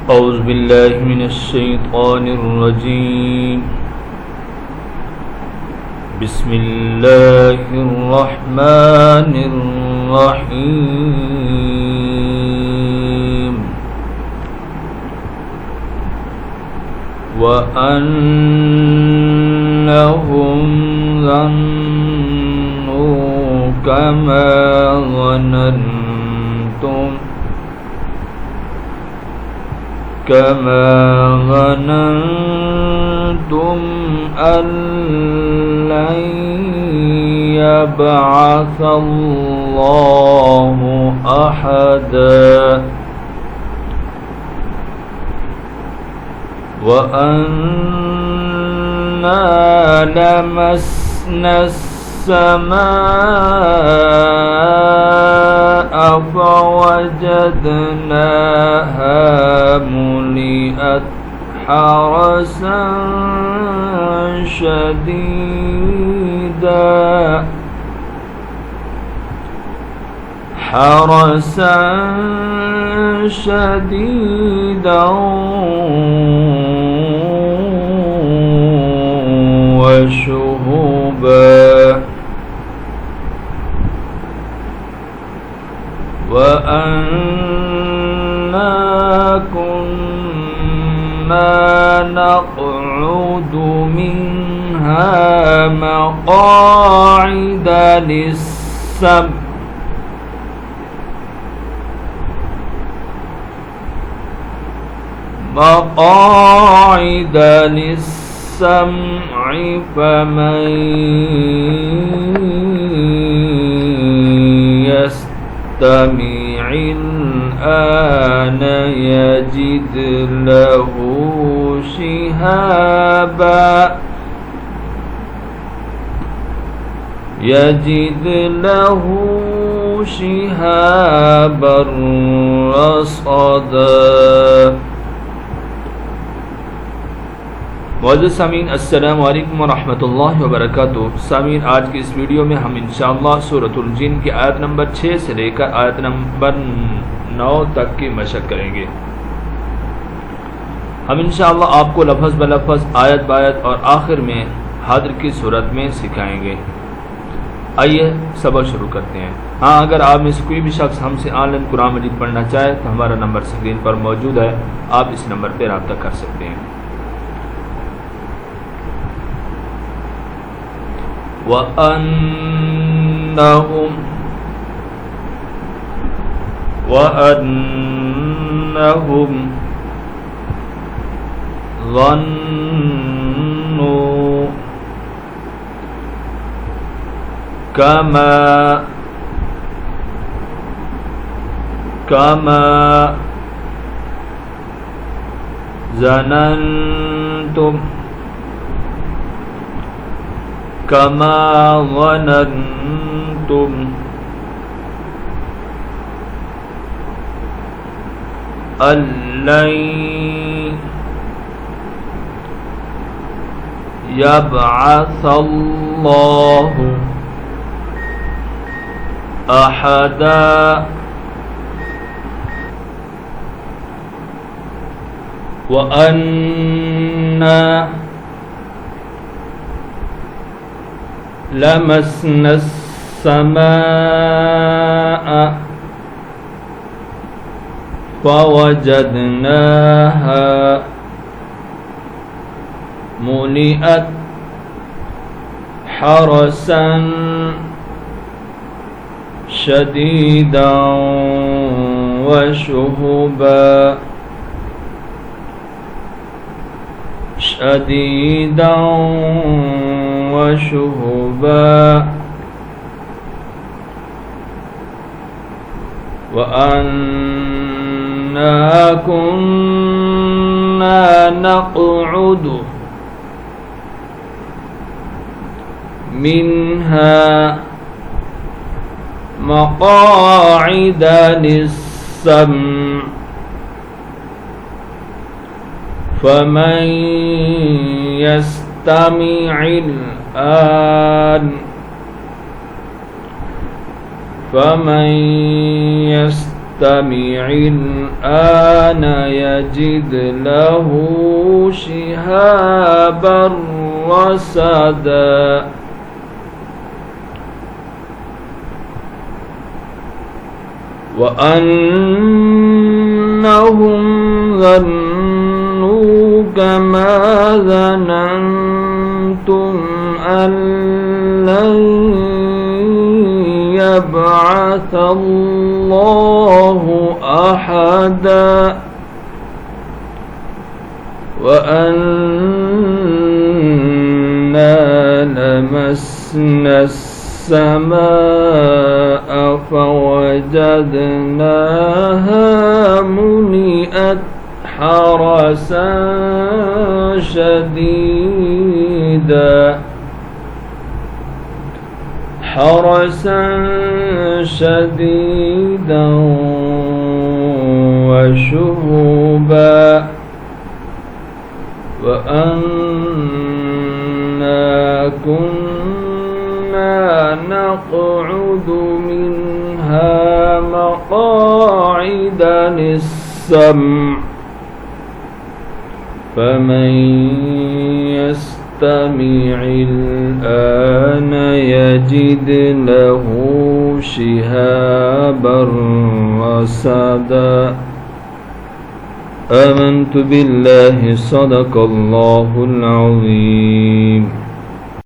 أعوذ بالله من الشيطان الرجيم بسم الله الرحمن الرحيم وأنهم ظنوا كما ظننتم أن لن يبعث الله أحدا وأنا لمسنا السماء فوجدناها ملئت حرسا شديدا وشهبا وأنا كنا نقعد منها مقاعد للسمع فمن يستمع الآن يجد له شهابا رصدا. मौजूद सामीन अस्सलाम वालेकुम वरहमतुल्लाहि वबरकातुहू। सामीन आज की इस वीडियो में हम इंशाअल्लाह सूरतुल जिन की आयत नंबर 6 से लेकर आयत नंबर 9 तक की मशक करेंगे। हम इंशाअल्लाह आपको लफ्ज़ ब लफ्ज़ आयत बायत और आखिर में हादिर की सूरत में सिखाएंगे। आइए सबक शुरू करते हैं। हाँ, अगर आप में से कोई भी शख्स हमसे ऑनलाइन कुरान मजीद पढ़ना चाहे तो हमारा नंबर स्क्रीन पर मौजूद है, आप इस नंबर पर रब्ता कर सकते हैं। وأنهم ظنوا كما ظننتم أن لن يبعث الله أحدا وأنا لمسنا السماء فوجدناها ملئت حرسا شديدا وشهبا وأنا كنا نقعد منها مقاعد للسمع فمن يستمع الآن يستمع الآن يجد له شهابا رصدا وأنهم ظنوا كما ظننتم أن لن يبعث الله أحدا وأنا لمسنا السماء فوجدناها ملئت حرسا شديدا وشهبا وأنا كنا نقعد منها مقاعد للسمع فمن يستمع الآن يجد له شهابا رصدا آمنت بالله صدق الله العظيم.